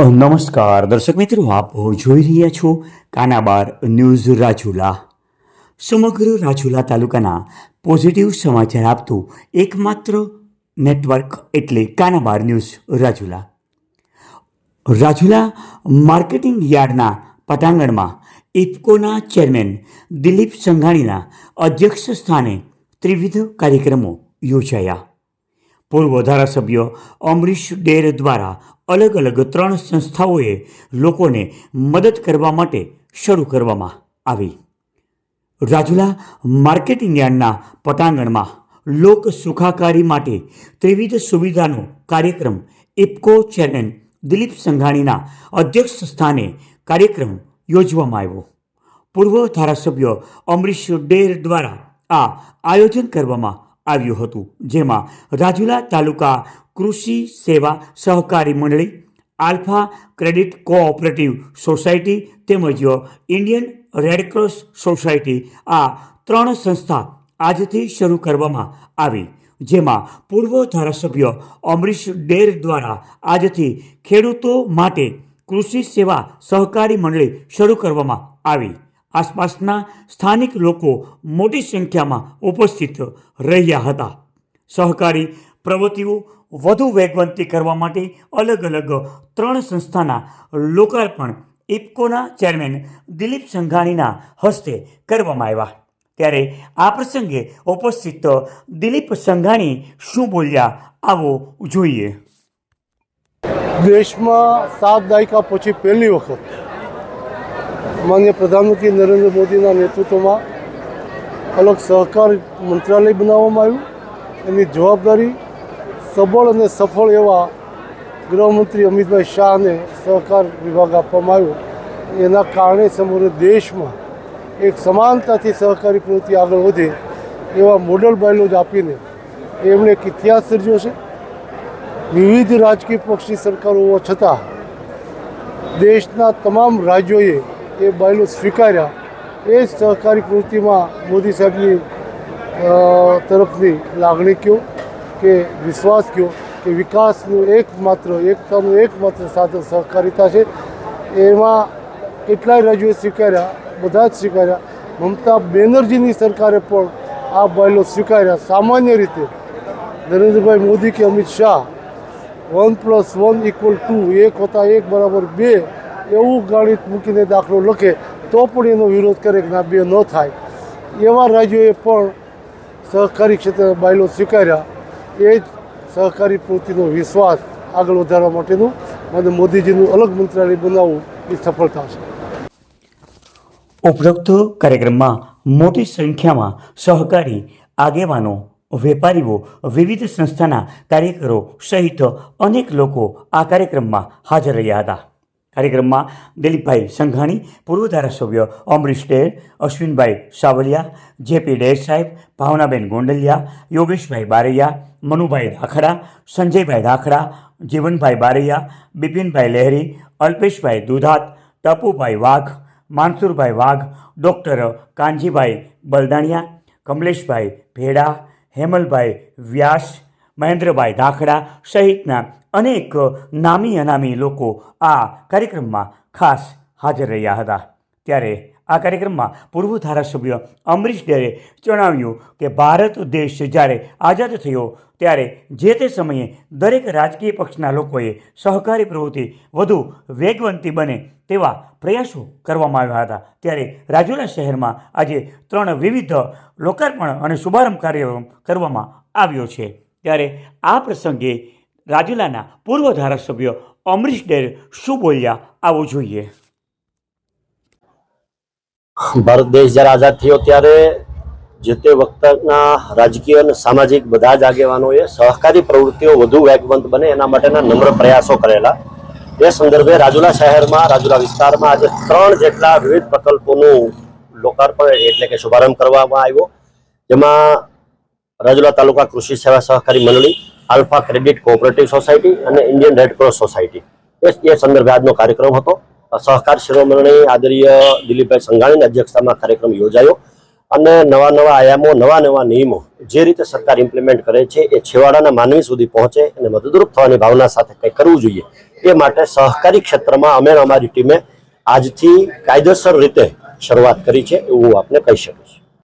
નમસ્કાર દર્શક મિત્રો, આપ જોઈ રહ્યા છો કાનાબાર ન્યૂઝ રાજુલા. સમગ્ર રાજુલા તાલુકાના પોઝિટિવ સમાચાર આપતું એકમાત્ર નેટવર્ક એટલે કાનાબાર ન્યૂઝ રાજુલા. રાજુલા માર્કેટિંગ યાર્ડના પટાંગણમાં ઇફકોના ચેરમેન દિલીપ સંઘાણીના અધ્યક્ષ સ્થાને ત્રિવિધ કાર્યક્રમો યોજાયા. પૂર્વ ધારાસભ્ય અમરીશ ડેર દ્વારા અલગ અલગ 3 સંસ્થાઓએ લોકોને મદદ કરવા માટે શરૂ કરવામાં આવી. રાજુલા માર્કેટિંગ યાર્ડના પટાંગણમાં લોક સુખાકારી માટે ત્રિવિધ સુવિધાનો કાર્યક્રમ ઇફકો ચેરમેન દિલીપ સંઘાણીના અધ્યક્ષ સ્થાને કાર્યક્રમ યોજવામાં આવ્યો. પૂર્વ ધારાસભ્ય અમરીશ ડેર દ્વારા આ આયોજન કરવામાં આવ્યું હતું, જેમાં રાજુલા તાલુકા કૃષિ સેવા સહકારી મંડળી, આલ્ફા ક્રેડિટ કોઓપરેટિવ સોસાયટી તેમજ ઇન્ડિયન રેડક્રોસ સોસાયટી આ 3 સંસ્થા આજથી શરૂ કરવામાં આવી. જેમાં પૂર્વ ધારાસભ્ય અમરીશ ડેર દ્વારા આજથી ખેડૂતો માટે કૃષિ સેવા સહકારી મંડળી શરૂ કરવામાં આવી. આસપાસના સ્થાનિક લોકો મોટી સંખ્યામાં ઉપસ્થિત રહ્યા હતા. સહકારી પ્રવૃત્તિઓ વધુ વેગવંતી કરવા માટે અલગ અલગ 3 સંસ્થાના લોકાર્પણ ઇફકોના ચેરમેન દિલીપ સંઘાણીના હસ્તે કરવામાં આવ્યા. ત્યારે આ પ્રસંગે ઉપસ્થિત દિલીપ સંઘાણી શું બોલ્યા, આવો જોઈએ. દેશમાં 7 દાયકા પછી પહેલી વખત માનનીય પ્રધાનમંત્રી નરેન્દ્ર મોદીના નેતૃત્વમાં અલગ સહકાર મંત્રાલય બનાવવામાં આવ્યું. એની જવાબદારી સબળ અને સફળ એવા ગૃહમંત્રી અમિતભાઈ શાહને સહકાર વિભાગ આપવામાં આવ્યો. એના કારણે સમગ્ર દેશમાં એક સમાનતાથી સહકારી પ્રવૃત્તિ આગળ વધે એવા મોડલ બાયલોજ આપીને એમણે એક ઇતિહાસ સર્જ્યો છે. વિવિધ રાજકીય પક્ષની સરકારો હોવા છતાં દેશના તમામ રાજ્યોએ એ બાયલો સ્વીકાર્યા. એ જ સહકારી પ્રવૃત્તિમાં મોદી સાહેબની તરફની લાગણી કયો કે વિશ્વાસ કયો કે વિકાસનું એકતાનું એકમાત્ર સાધન સહકારિતા છે. એમાં કેટલાય રાજ્યોએ સ્વીકાર્યા, બધા જ સ્વીકાર્યા. મમતા બેનર્જીની સરકારે પણ આ બાયલો સ્વીકાર્યા. સામાન્ય રીતે નરેન્દ્રભાઈ મોદી કે અમિત શાહ 1+1 = 2, 1 + 1 = 2 એવું ગણિત મૂકીને દાખલો લખે તો પણ એનો વિરોધ કરે કે ના 2 ન થાય. એવા રાજ્યોએ પણ સહકારી ક્ષેત્રે બાયલો સ્વીકાર્યા. એ જ સહકારી પ્રવૃત્તિનો વિશ્વાસ આગળ વધારવા માટેનું અને મોદીજીનું અલગ મંત્રાલય બનાવવું એ સફળતા છે. ઉપરોક્ત કાર્યક્રમમાં મોટી સંખ્યામાં સહકારી આગેવાનો, વેપારીઓ, વિવિધ સંસ્થાના કાર્યકરો સહિત અનેક લોકો આ કાર્યક્રમમાં હાજર રહ્યા હતા. કાર્યક્રમમાં દિલીપભાઈ સંઘાણી, પૂર્વ ધારાસભ્ય અમરીશ ડેર, અશ્વિનભાઈ સાવલિયા, જેપી ડેર સાહેબ, ભાવનાબેન ગોંડલિયા, યોગેશભાઈ બારૈયા, મનુભાઈ દાખડા, સંજયભાઈ દાખડા, જીવનભાઈ બારૈયા, બિપિનભાઈ લહેરી, અલ્પેશભાઈ દુધાત, ટપુભાઈ વાઘ, માનસુરભાઈ વાઘ, ડૉક્ટર કાનજીભાઈ બલદાણિયા, કમલેશભાઈ ભેડા, હેમલભાઈ વ્યાસ, મહેન્દ્રભાઈ દાખડા સહિતના અનેક નામી અનામી લોકો આ કાર્યક્રમમાં ખાસ હાજર રહ્યા હતા. ત્યારે આ કાર્યક્રમમાં પૂર્વ ધારાસભ્ય અમરીશ ડેરે જણાવ્યું કે ભારત દેશ જ્યારે આઝાદ થયો ત્યારે જે તે સમયે દરેક રાજકીય પક્ષના લોકોએ સહકારી પ્રવૃત્તિ વધુ વેગવંતી બને તેવા પ્રયાસો કરવામાં આવ્યા હતા. ત્યારે રાજુલા શહેરમાં આજે 3 વિવિધ લોકાર્પણ અને શુભારંભ કાર્યક્રમ કરવામાં આવ્યો છે. ત્યારે આ પ્રસંગે રાજુલાના પૂર્વ ધારાસભ્ય અમરીશ ડેર શું બોલ્યા, આવો જોઈએ. ભારત દેશ જ્યારે આઝાદ થયો ત્યારે જે તે વખતના રાજકીય અને સામાજિક બધા જ આગેવાનોએ સહકારી પ્રવૃત્તિઓ વધુ વેગવંત બને એના માટેના નમ્ર પ્રયાસો કરેલા. એ સંદર્ભે રાજુલા શહેરમાં, રાજુલા વિસ્તારમાં આજે 3 જેટલા વિવિધ પ્રકલ્પોનું લોકાર્પણ એટલે કે શુભારંભ કરવામાં આવ્યો. જેમાં રાજુલા તાલુકા કૃષિ સેવા સહકારી મંડળી, આલ્ફા ક્રેડિટ કોઓપરેટિવ સોસાયટી અને ઇન્ડિયન રેડક્રોસ સોસાયટી એ સંદર્ભે આજનો કાર્યક્રમ હતો. સહકાર શિરોમણી આદરણીય દિલીપભાઈ સંઘાણીની અધ્યક્ષતામાં કાર્યક્રમ યોજાયો. અને નવા નવા આયામો, નવા નવા નિયમો જે રીતે સરકાર ઇમ્પ્લિમેન્ટ કરે છે એ છેવાડાના માનવી સુધી પહોંચે અને મદદરૂપ થવાની ભાવના સાથે કંઈ કરવું જોઈએ. એ માટે સહકારી ક્ષેત્રમાં અમે અમારી ટીમે આજથી કાયદેસર રીતે શરૂઆત કરી છે એવું હું આપને કહી શકીશ.